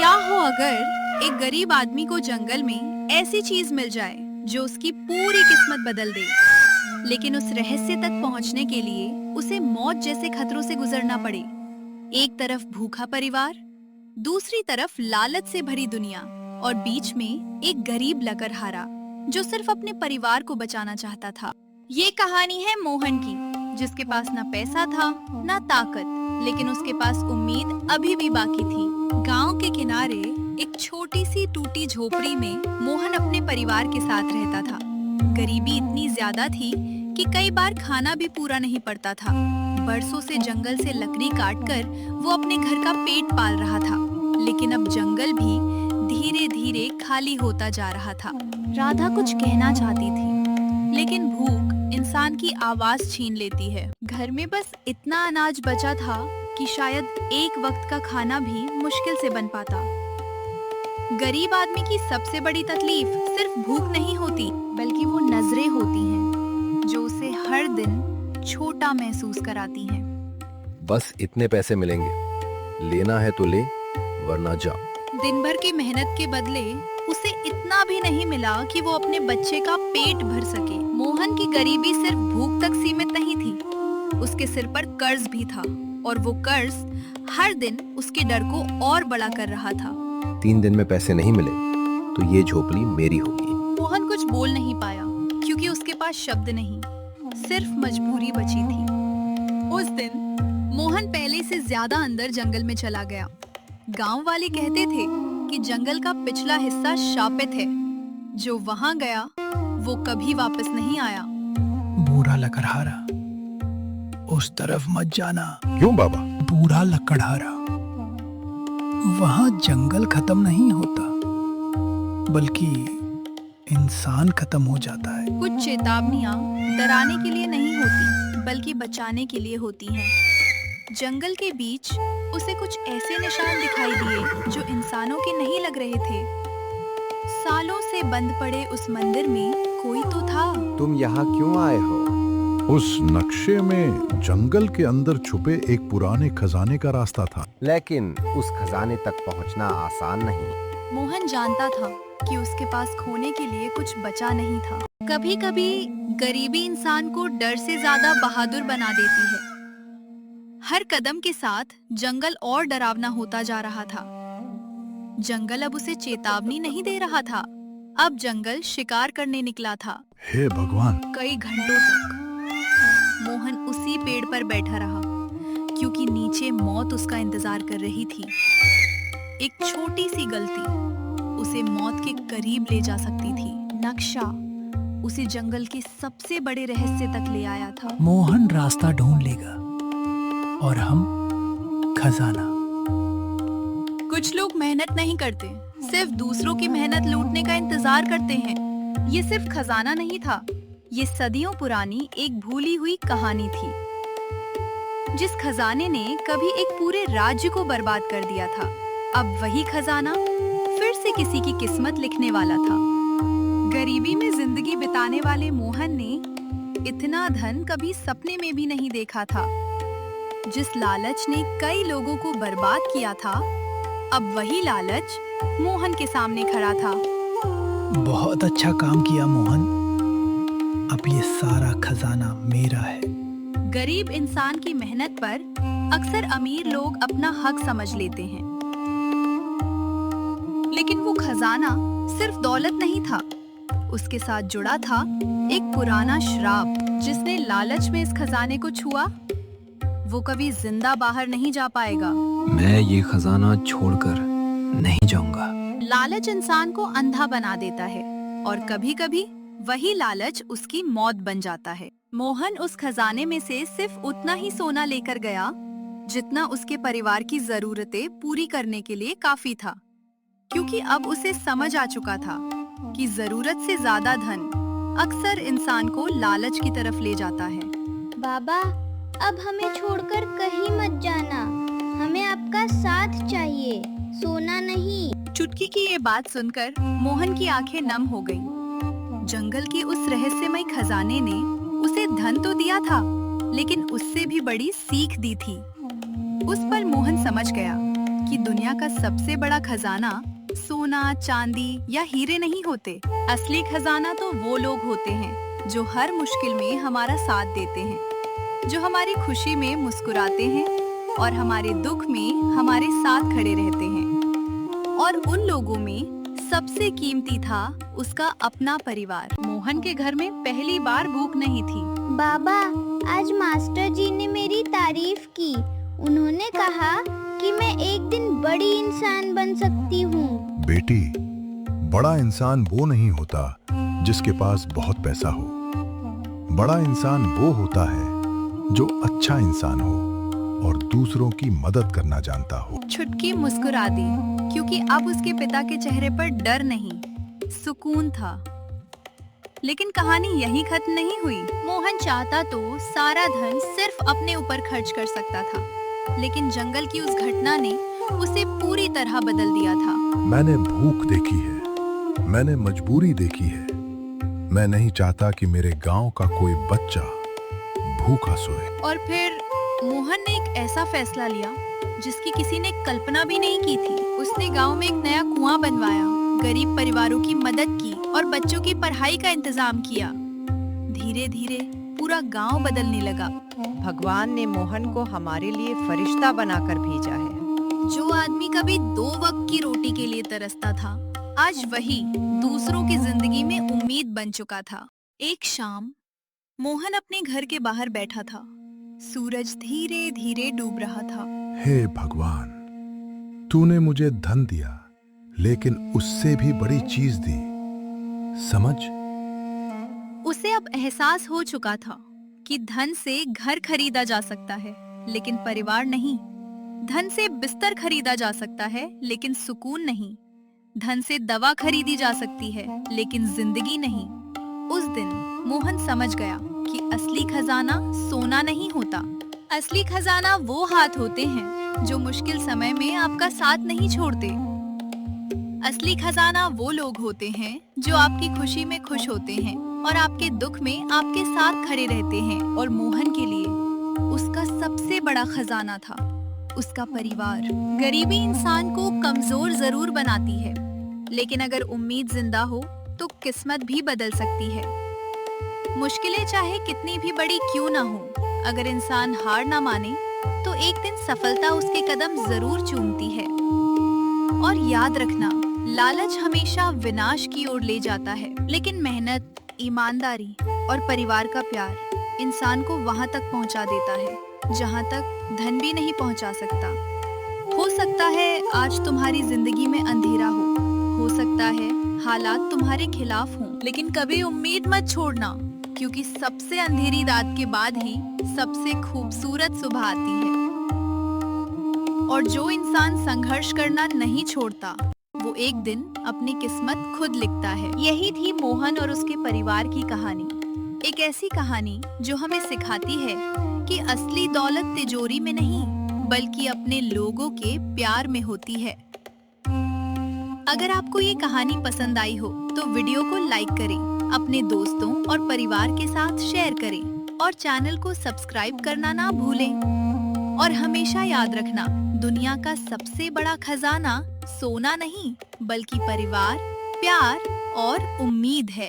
क्या हो अगर एक गरीब आदमी को जंगल में ऐसी चीज मिल जाए जो उसकी पूरी किस्मत बदल दे, लेकिन उस रहस्य तक पहुंचने के लिए उसे मौत जैसे खतरों से गुजरना पड़े। एक तरफ भूखा परिवार, दूसरी तरफ लालच से भरी दुनिया और बीच में एक गरीब लकड़हारा जो सिर्फ अपने परिवार को बचाना चाहता था। ये कहानी है मोहन की, जिसके पास ना पैसा था ना ताकत, लेकिन उसके पास उम्मीद अभी भी बाकी थी। गांव के किनारे एक छोटी सी टूटी झोपड़ी में मोहन अपने परिवार के साथ रहता था। गरीबी इतनी ज्यादा थी कि कई बार खाना भी पूरा नहीं पड़ता था। बरसों से जंगल से लकड़ी काटकर वो अपने घर का पेट पाल रहा था, लेकिन अब जंगल भी धीरे धीरे खाली होता जा रहा था। राधा कुछ कहना चाहती थी, लेकिन भूख इंसान की आवाज छीन लेती है। घर में बस इतना अनाज बचा था कि शायद एक वक्त का खाना भी मुश्किल से बन पाता। गरीब आदमी की सबसे बड़ी तकलीफ सिर्फ भूख नहीं होती, बल्कि वो नजरें होती हैं जो उसे हर दिन छोटा महसूस कराती हैं। बस इतने पैसे मिलेंगे, लेना है तो ले, वरना जा। दिन भर की मेहनत के बदले उसे इतना भी नहीं मिला कि वो अपने बच्चे का पेट भर सके। मोहन की गरीबी सिर्फ भूख तक सीमित नहीं थी, उसके सिर पर कर्ज भी था, और वो कर्ज हर दिन उसके डर को और बड़ा कर रहा था। 3 दिन में पैसे नहीं मिले तो ये झोपड़ी मेरी होगी। मोहन कुछ बोल नहीं पाया क्योंकि उसके पास शब्द नहीं, सिर्फ मजबूरी बची थी। उस दिन मोहन पहले से ज्यादा अंदर जंगल में चला गया। गांव वाले कहते थे कि जंगल का पिछला हिस्सा शापित है, जो वहां गया वो कभी वापस नहीं आया। बूढ़ा लकड़हारा, उस तरफ मत जाना। क्यों बाबा? बूढ़ा लकड़हारा, वहां जंगल खत्म नहीं होता, बल्कि इंसान खत्म हो जाता है। कुछ चेतावनियां डराने के लिए नहीं होती, बल्कि बचाने के लिए होती हैं। जंगल के बीच उसे कुछ ऐसे निशान दिखाई दिए जो इंसानों के नहीं लग रहे थे। सालों से बंद पड़े उस मंदिर में कोई तो था। तुम यहाँ क्यों आए हो? उस नक्शे में जंगल के अंदर छुपे एक पुराने खजाने का रास्ता था, लेकिन उस खजाने तक पहुँचना आसान नहीं। मोहन जानता था कि उसके पास खोने के लिए कुछ बचा नहीं था। कभी कभी गरीबी इंसान को डर से ज्यादा बहादुर बना देती है। हर कदम के साथ जंगल और डरावना होता जा रहा था। जंगल अब उसे चेतावनी नहीं दे रहा था, अब जंगल शिकार करने निकला था। हे भगवान! कई घंटों तक मोहन उसी पेड़ पर बैठा रहा, क्योंकि नीचे मौत उसका इंतजार कर रही थी। एक छोटी सी गलती उसे मौत के करीब ले जा सकती थी। नक्शा उसे जंगल के सबसे बड़े रहस्य तक ले आया था। मोहन रास्ता ढूंढ लेगा और हम खजाना। कुछ लोग मेहनत नहीं करते, सिर्फ दूसरों की मेहनत लूटने का इंतजार करते हैं। ये सिर्फ खजाना नहीं था, ये सदियों पुरानी एक भूली हुई कहानी थी, जिस खजाने ने कभी एक पूरे राज्य को बर्बाद कर दिया था। अब वही खजाना फिर से किसी की किस्मत लिखने वाला था। गरीबी में जिंदगी बिताने वाले मोहन ने इतना धन कभी सपने में भी नहीं देखा था। जिस लालच ने कई लोगों को बर्बाद किया था, अब वही लालच मोहन के सामने खड़ा था। बहुत अच्छा काम किया मोहन, अब ये सारा खजाना मेरा है। गरीब इंसान की मेहनत पर अक्सर अमीर लोग अपना हक समझ लेते हैं, लेकिन वो खजाना सिर्फ दौलत नहीं था, उसके साथ जुड़ा था एक पुराना श्राप। जिसने लालच में इस खजाने को छुआ, वो कभी जिंदा बाहर नहीं जा पाएगा। मैं ये खजाना छोड़कर नहीं जाऊंगा। लालच इंसान को अंधा बना देता है, और कभी-कभी वही लालच उसकी मौत बन जाता है। मोहन उस खजाने में से सिर्फ उतना ही सोना लेकर गया जितना उसके परिवार की जरूरतें पूरी करने के लिए काफी था, क्योंकि अब उसे समझ आ चुका था कि जरूरत से ज्यादा धन अक्सर इंसान को लालच की तरफ ले जाता है। बाबा, अब हमें छोड़कर कहीं मत जाना, हमें आपका साथ चाहिए, सोना नहीं। चुटकी की ये बात सुनकर मोहन की आंखें नम हो गईं। जंगल के उस रहस्यमय खजाने ने उसे धन तो दिया था, लेकिन उससे भी बड़ी सीख दी थी। उस पल मोहन समझ गया कि दुनिया का सबसे बड़ा खजाना सोना, चांदी या हीरे नहीं होते। असली खजाना तो वो लोग होते हैं जो हर मुश्किल में हमारा साथ देते हैं, जो हमारी खुशी में मुस्कुराते हैं और हमारे दुख में हमारे साथ खड़े रहते हैं। और उन लोगों में सबसे कीमती था उसका अपना परिवार। मोहन के घर में पहली बार भूख नहीं थी। बाबा, आज मास्टर जी ने मेरी तारीफ की। उन्होंने कहा कि मैं एक दिन बड़ी इंसान बन सकती हूँ। बेटी, बड़ा इंसान वो नहीं होता जिसके पास बहुत पैसा हो। बड़ा इंसान वो होता है जो अच्छा इंसान हो और दूसरों की मदद करना जानता हो। छुटकी मुस्कुरा दी, क्योंकि अब उसके पिता के चेहरे पर डर नहीं, सुकून था। लेकिन कहानी यहीं खत्म नहीं हुई। मोहन चाहता तो सारा धन सिर्फ अपने ऊपर खर्च कर सकता था, लेकिन जंगल की उस घटना ने उसे पूरी तरह बदल दिया था। मैंने भूख देखी है, मैंने मजबूरी देखी है। मैं नहीं चाहता कि मेरे गांव का कोई बच्चा भूखा सोए। और फिर मोहन ने एक ऐसा फैसला लिया जिसकी किसी ने कल्पना भी नहीं की थी। उसने गांव में एक नया कुआं बनवाया, गरीब परिवारों की मदद की और बच्चों की पढ़ाई का इंतजाम किया। धीरे धीरे पूरा गांव बदलने लगा। भगवान ने मोहन को हमारे लिए फरिश्ता बनाकर भेजा है। जो आदमी कभी 2 वक्त की रोटी के लिए तरसता था, आज वही दूसरों की जिंदगी में उम्मीद बन चुका था। एक शाम मोहन अपने घर के बाहर बैठा था। सूरज धीरे धीरे डूब रहा था। हे भगवान, तूने मुझे धन दिया, लेकिन उससे भी बड़ी चीज दी, समझ। उसे अब एहसास हो चुका था कि धन से घर खरीदा जा सकता है, लेकिन परिवार नहीं। धन से बिस्तर खरीदा जा सकता है, लेकिन सुकून नहीं। धन से दवा खरीदी जा सकती है, लेकिन जिंदगी नहीं। उस दिन मोहन समझ गया कि असली खजाना सोना नहीं होता। असली खजाना वो हाथ होते हैं जो मुश्किल समय में आपका साथ नहीं छोड़ते। असली खजाना वो लोग होते हैं जो आपकी खुशी में खुश होते हैं और आपके दुख में आपके साथ खड़े रहते हैं। और मोहन के लिए उसका सबसे बड़ा खजाना था उसका परिवार। गरीबी इंसान को कमजोर जरूर बनाती है, लेकिन अगर उम्मीद जिंदा हो तो किस्मत भी बदल सकती है। मुश्किलें चाहे कितनी भी बड़ी क्यों ना हो, अगर इंसान हार ना माने तो एक दिन सफलता उसके कदम जरूर चूमती है। और याद रखना, लालच हमेशा विनाश की ओर ले जाता है, लेकिन मेहनत, ईमानदारी और परिवार का प्यार इंसान को वहां तक पहुंचा देता है जहां तक धन भी नहीं पहुंचा सकता। हो सकता है आज तुम्हारी जिंदगी में अंधेरा हो सकता है हालात तुम्हारे खिलाफ हों, लेकिन कभी उम्मीद मत छोड़ना, क्योंकि सबसे अंधेरी रात के बाद ही सबसे खूबसूरत सुबह आती है। और जो इंसान संघर्ष करना नहीं छोड़ता, वो एक दिन अपनी किस्मत खुद लिखता है। यही थी मोहन और उसके परिवार की कहानी। एक ऐसी कहानी जो हमें सिखाती है कि असली दौलत तिजोरी में नहीं, बल्कि अपने लोगों के प्यार में होती है। अगर आपको ये कहानी पसंद आई हो तो वीडियो को लाइक करें, अपने दोस्तों और परिवार के साथ शेयर करें और चैनल को सब्सक्राइब करना ना भूलें। और हमेशा याद रखना, दुनिया का सबसे बड़ा खजाना सोना नहीं, बल्कि परिवार, प्यार और उम्मीद है।